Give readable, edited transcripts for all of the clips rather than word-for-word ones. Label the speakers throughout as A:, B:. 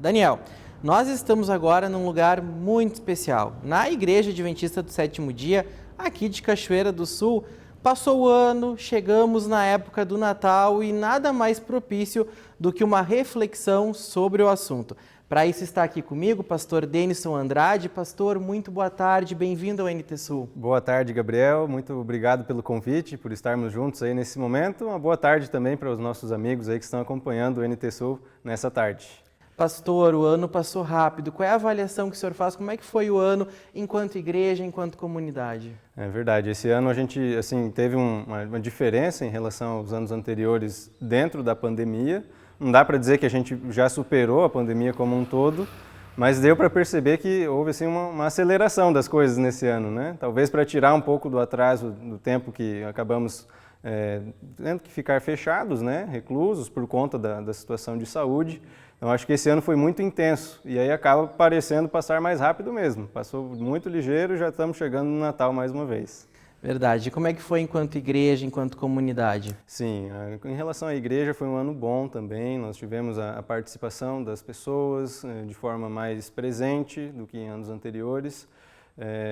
A: Daniel, nós estamos agora num lugar muito especial, na Igreja Adventista do Sétimo Dia, aqui de Cachoeira do Sul. Passou o ano, chegamos na época do Natal e nada mais propício do que uma reflexão sobre o assunto. Para isso está aqui comigo o pastor Denison Andrade. Pastor, muito boa tarde, bem-vindo ao NT Sul.
B: Boa tarde, Gabriel, muito obrigado pelo convite, por estarmos juntos aí nesse momento. Uma boa tarde também para os nossos amigos aí que estão acompanhando o NT Sul nessa tarde.
A: Pastor, o ano passou rápido. Qual é a avaliação que o senhor faz? Como é que foi o ano enquanto igreja, enquanto comunidade?
B: É verdade, esse ano a gente teve uma diferença em relação aos anos anteriores dentro da pandemia. Não dá para dizer que a gente já superou a pandemia como um todo, mas deu para perceber que houve uma aceleração das coisas nesse ano, né? Talvez para tirar um pouco do atraso do tempo que acabamos tendo que ficar fechados, né? Reclusos por conta da situação de saúde. Então acho que esse ano foi muito intenso e aí acaba parecendo passar mais rápido mesmo. Passou muito ligeiro e já estamos chegando no Natal mais uma vez.
A: Verdade. E como é que foi enquanto igreja, enquanto comunidade?
B: Sim, em relação à igreja foi um ano bom também. Nós tivemos a participação das pessoas de forma mais presente do que em anos anteriores.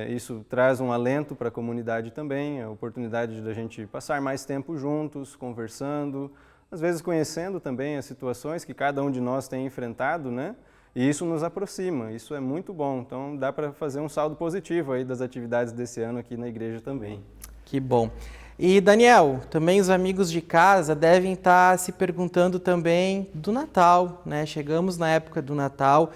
B: Isso traz um alento para a comunidade também, a oportunidade de a gente passar mais tempo juntos, conversando, às vezes conhecendo também as situações que cada um de nós tem enfrentado, né? E isso nos aproxima, isso é muito bom. Então dá para fazer um saldo positivo aí das atividades desse ano aqui na igreja também.
A: Que bom. E Daniel, também os amigos de casa devem estar se perguntando também do Natal, né? Chegamos na época do Natal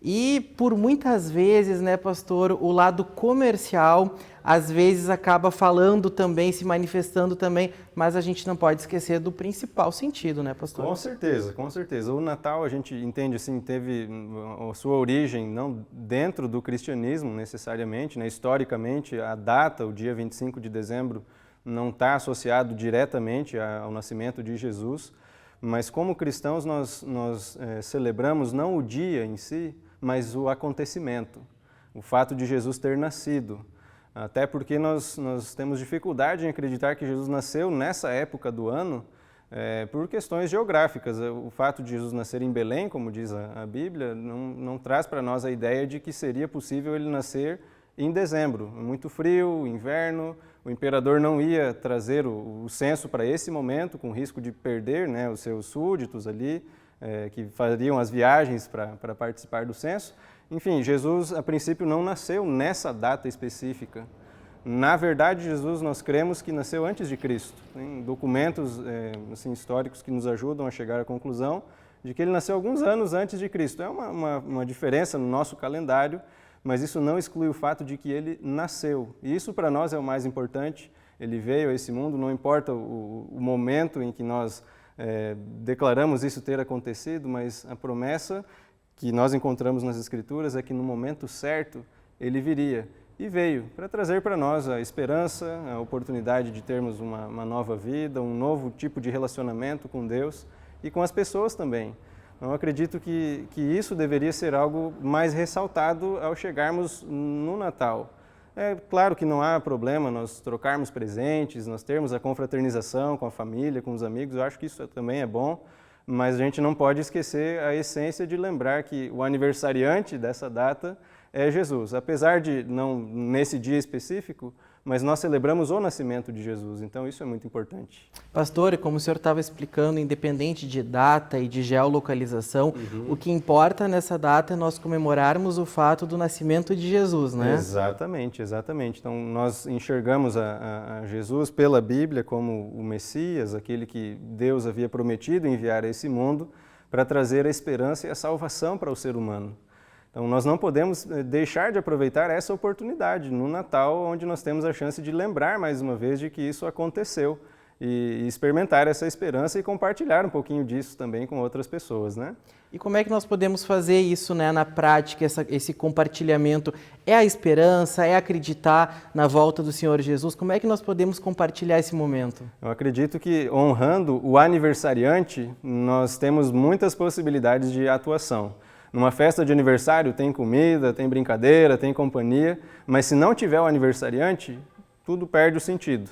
A: e por muitas vezes, né, pastor, o lado comercial às vezes acaba falando também, se manifestando também, mas a gente não pode esquecer do principal sentido, né, pastor?
B: Com certeza, com certeza. O Natal, a gente entende assim, teve a sua origem não dentro do cristianismo necessariamente, né? Historicamente, a data, o dia 25 de dezembro, não está associado diretamente ao nascimento de Jesus, mas como cristãos nós celebramos não o dia em si, mas o acontecimento, o fato de Jesus ter nascido. Até porque nós temos dificuldade em acreditar que Jesus nasceu nessa época do ano por questões geográficas. O fato de Jesus nascer em Belém, como diz a Bíblia, não traz para nós a ideia de que seria possível ele nascer em dezembro. Muito frio, inverno, o imperador não ia trazer o censo para esse momento, com risco de perder, né, os seus súditos ali, que fariam as viagens para participar do censo. Enfim, Jesus, a princípio, não nasceu nessa data específica. Na verdade, Jesus, nós cremos que nasceu antes de Cristo. Tem documentos históricos que nos ajudam a chegar à conclusão de que ele nasceu alguns anos antes de Cristo. É uma diferença no nosso calendário, mas isso não exclui o fato de que ele nasceu. E isso para nós é o mais importante. Ele veio a esse mundo, não importa o momento em que nós declaramos isso ter acontecido, mas a promessa que nós encontramos nas Escrituras é que no momento certo ele viria. E veio para trazer para nós a esperança, a oportunidade de termos uma nova vida, um novo tipo de relacionamento com Deus e com as pessoas também. Eu acredito que isso deveria ser algo mais ressaltado ao chegarmos no Natal. É claro que não há problema nós trocarmos presentes, nós termos a confraternização com a família, com os amigos, eu acho que isso também é bom, mas a gente não pode esquecer a essência de lembrar que o aniversariante dessa data é Jesus. Apesar de não nesse dia específico, mas nós celebramos o nascimento de Jesus, então isso é muito importante.
A: Pastor, como o senhor estava explicando, independente de data e de geolocalização, o que importa nessa data é nós comemorarmos o fato do nascimento de Jesus, né?
B: Exatamente, exatamente. Então nós enxergamos a Jesus pela Bíblia como o Messias, aquele que Deus havia prometido enviar a esse mundo para trazer a esperança e a salvação para o ser humano. Então, nós não podemos deixar de aproveitar essa oportunidade no Natal, onde nós temos a chance de lembrar mais uma vez de que isso aconteceu e experimentar essa esperança e compartilhar um pouquinho disso também com outras pessoas, né?
A: E como é que nós podemos fazer isso, né, na prática, esse compartilhamento? É a esperança, é acreditar na volta do Senhor Jesus? Como é que nós podemos compartilhar esse momento?
B: Eu acredito que, honrando o aniversariante, nós temos muitas possibilidades de atuação. Numa festa de aniversário tem comida, tem brincadeira, tem companhia, mas se não tiver o aniversariante, tudo perde o sentido.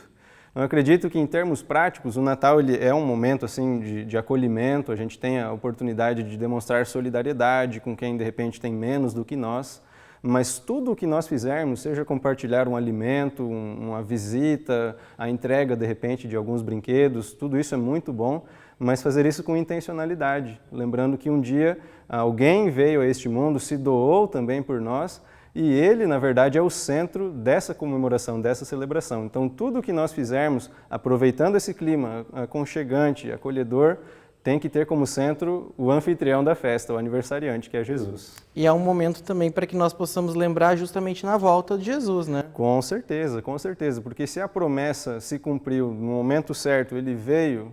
B: Eu acredito que, em termos práticos, o Natal ele é um momento assim de acolhimento, a gente tem a oportunidade de demonstrar solidariedade com quem, de repente, tem menos do que nós, mas tudo o que nós fizermos, seja compartilhar um alimento, uma visita, a entrega, de repente, de alguns brinquedos, tudo isso é muito bom, mas fazer isso com intencionalidade, lembrando que um dia alguém veio a este mundo, se doou também por nós, e ele, na verdade, é o centro dessa comemoração, dessa celebração. Então, tudo o que nós fizermos, aproveitando esse clima aconchegante, acolhedor, tem que ter como centro o anfitrião da festa, o aniversariante, que é Jesus.
A: E é um momento também para que nós possamos lembrar justamente na volta de Jesus, né?
B: Com certeza, porque se a promessa se cumpriu no momento certo, ele veio,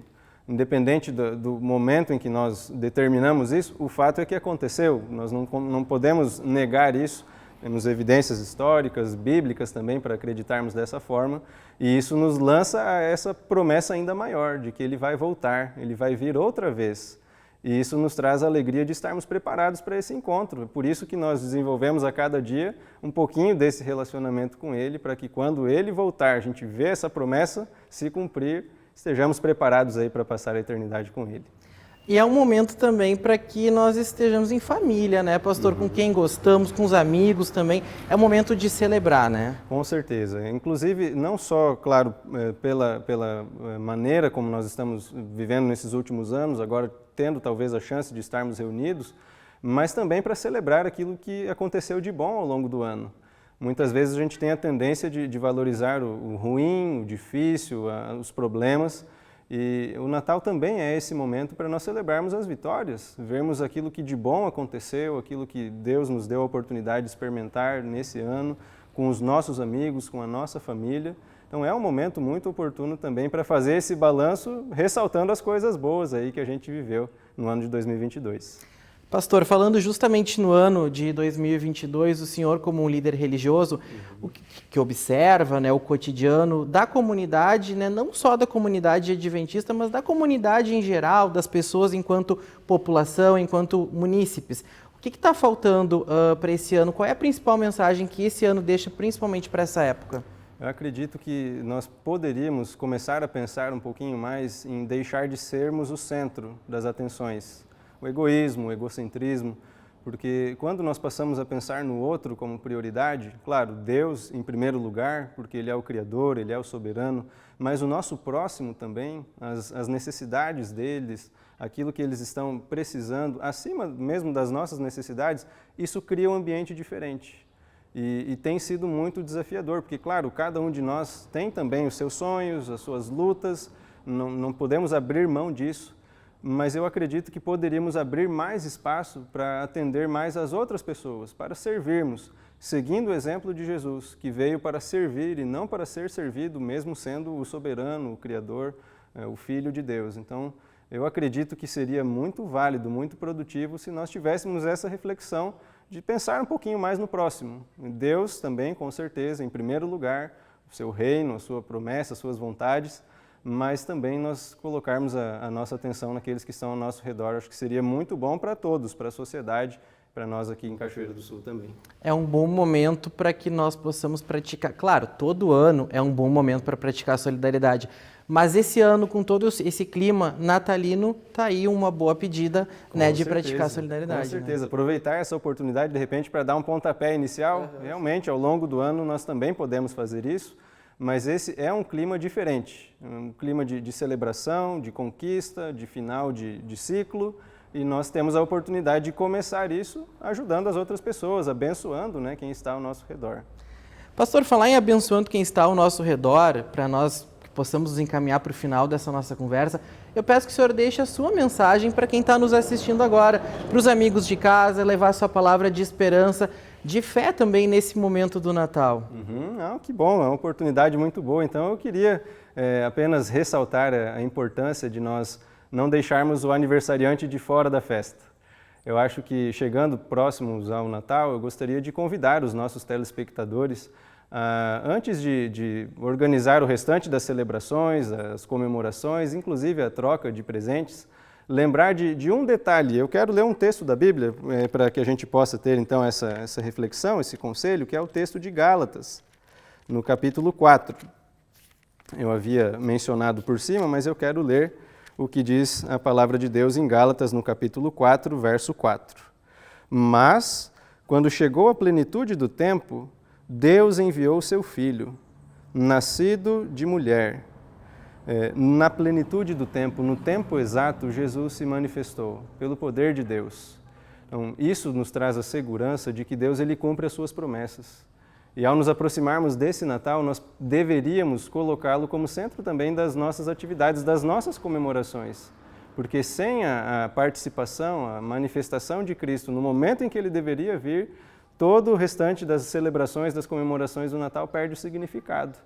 B: independente do momento em que nós determinamos isso, o fato é que aconteceu, nós não podemos negar isso. Temos evidências históricas, bíblicas também para acreditarmos dessa forma, e isso nos lança a essa promessa ainda maior, de que ele vai voltar, ele vai vir outra vez. E isso nos traz a alegria de estarmos preparados para esse encontro. Por isso que nós desenvolvemos a cada dia um pouquinho desse relacionamento com ele, para que quando ele voltar, a gente vê essa promessa se cumprir, estejamos preparados aí para passar a eternidade com ele.
A: E é um momento também para que nós estejamos em família, né, pastor? Com quem gostamos, com os amigos também. É um momento de celebrar, né?
B: Com certeza. Inclusive, não só, claro, pela maneira como nós estamos vivendo nesses últimos anos, agora tendo talvez a chance de estarmos reunidos, mas também para celebrar aquilo que aconteceu de bom ao longo do ano. Muitas vezes a gente tem a tendência de valorizar o ruim, o difícil, os problemas. E o Natal também é esse momento para nós celebrarmos as vitórias, vermos aquilo que de bom aconteceu, aquilo que Deus nos deu a oportunidade de experimentar nesse ano, com os nossos amigos, com a nossa família. Então é um momento muito oportuno também para fazer esse balanço, ressaltando as coisas boas aí que a gente viveu no ano de 2022.
A: Pastor, falando justamente no ano de 2022, o senhor como um líder religioso, o que observa, né, o cotidiano da comunidade, né, não só da comunidade adventista, mas da comunidade em geral, das pessoas enquanto população, enquanto munícipes. O que está faltando para esse ano? Qual é a principal mensagem que esse ano deixa principalmente para essa época?
B: Eu acredito que nós poderíamos começar a pensar um pouquinho mais em deixar de sermos o centro das atenções. O egoísmo, o egocentrismo, porque quando nós passamos a pensar no outro como prioridade, claro, Deus em primeiro lugar, porque Ele é o Criador, Ele é o soberano, mas o nosso próximo também, as necessidades deles, aquilo que eles estão precisando, acima mesmo das nossas necessidades, isso cria um ambiente diferente. E tem sido muito desafiador, porque, claro, cada um de nós tem também os seus sonhos, as suas lutas, não podemos abrir mão disso. Mas eu acredito que poderíamos abrir mais espaço para atender mais as outras pessoas, para servirmos, seguindo o exemplo de Jesus, que veio para servir e não para ser servido, mesmo sendo o soberano, o Criador, o Filho de Deus. Então, eu acredito que seria muito válido, muito produtivo se nós tivéssemos essa reflexão de pensar um pouquinho mais no próximo. Deus também, com certeza, em primeiro lugar, o seu reino, a sua promessa, as suas vontades, mas também nós colocarmos a nossa atenção naqueles que estão ao nosso redor. Acho que seria muito bom para todos, para a sociedade, para nós aqui em Cachoeira do Sul também.
A: É um bom momento para que nós possamos praticar. Claro, todo ano é um bom momento para praticar a solidariedade, mas esse ano, com todo esse clima natalino, está aí uma boa pedida, né, de praticar a solidariedade.
B: Com certeza,
A: né?
B: Aproveitar essa oportunidade, de repente, para dar um pontapé inicial. Realmente, ao longo do ano, nós também podemos fazer isso. Mas esse é um clima diferente, um clima de celebração, de conquista, de final de ciclo, e nós temos a oportunidade de começar isso ajudando as outras pessoas, abençoando, né, quem está ao nosso redor.
A: Pastor, falar em abençoando quem está ao nosso redor, para nós que possamos nos encaminhar para o final dessa nossa conversa, eu peço que o senhor deixe a sua mensagem para quem está nos assistindo agora, para os amigos de casa, levar a sua palavra de esperança, de fé também nesse momento do Natal.
B: Que bom, é uma oportunidade muito boa. Então eu queria apenas ressaltar a importância de nós não deixarmos o aniversariante de fora da festa. Eu acho que chegando próximos ao Natal, eu gostaria de convidar os nossos telespectadores, antes de organizar o restante das celebrações, as comemorações, inclusive a troca de presentes, lembrar de um detalhe. Eu quero ler um texto da Bíblia para que a gente possa ter então essa reflexão, esse conselho, que é o texto de Gálatas, no capítulo 4. eu havia mencionado por cima, mas eu quero ler o que diz a palavra de Deus em Gálatas, no capítulo 4, verso 4. Mas, quando chegou a plenitude do tempo, Deus enviou seu Filho, nascido de mulher. Na plenitude do tempo, no tempo exato, Jesus se manifestou pelo poder de Deus. Então, isso nos traz a segurança de que Deus ele cumpre as suas promessas. E ao nos aproximarmos desse Natal, nós deveríamos colocá-lo como centro também das nossas atividades, das nossas comemorações. Porque sem a participação, a manifestação de Cristo no momento em que ele deveria vir, todo o restante das celebrações, das comemorações do Natal perde o significado.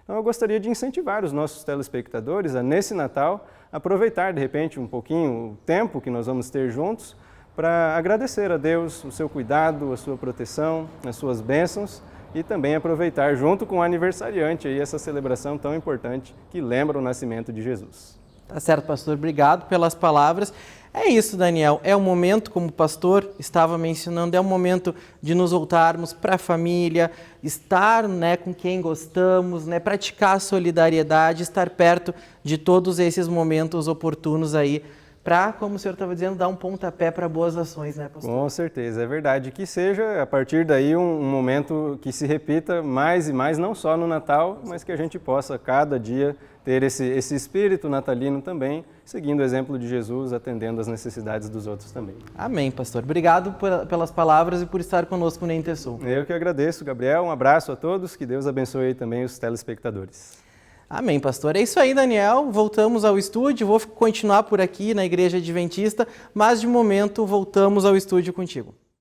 B: Então eu gostaria de incentivar os nossos telespectadores a, nesse Natal, aproveitar de repente um pouquinho o tempo que nós vamos ter juntos para agradecer a Deus o seu cuidado, a sua proteção, as suas bênçãos e também aproveitar junto com o aniversariante aí essa celebração tão importante que lembra o nascimento de Jesus.
A: Tá certo, pastor. Obrigado pelas palavras. É isso, Daniel. É um momento, como o pastor estava mencionando, é um momento de nos voltarmos para a família, estar, com quem gostamos, praticar a solidariedade, estar perto de todos esses momentos oportunos aí para, como o senhor estava dizendo, dar um pontapé para boas ações, né, pastor?
B: Com certeza, é verdade. Que seja, a partir daí, um momento que se repita mais e mais, não só no Natal, mas que a gente possa, cada dia, ter esse espírito natalino também, seguindo o exemplo de Jesus, atendendo às necessidades dos outros também.
A: Amém, pastor. Obrigado pelas palavras e por estar conosco no Intersul.
B: Eu que agradeço, Gabriel. Um abraço a todos, que Deus abençoe também os telespectadores.
A: Amém, pastor. É isso aí, Daniel. Voltamos ao estúdio. Vou continuar por aqui na Igreja Adventista, mas de momento voltamos ao estúdio contigo.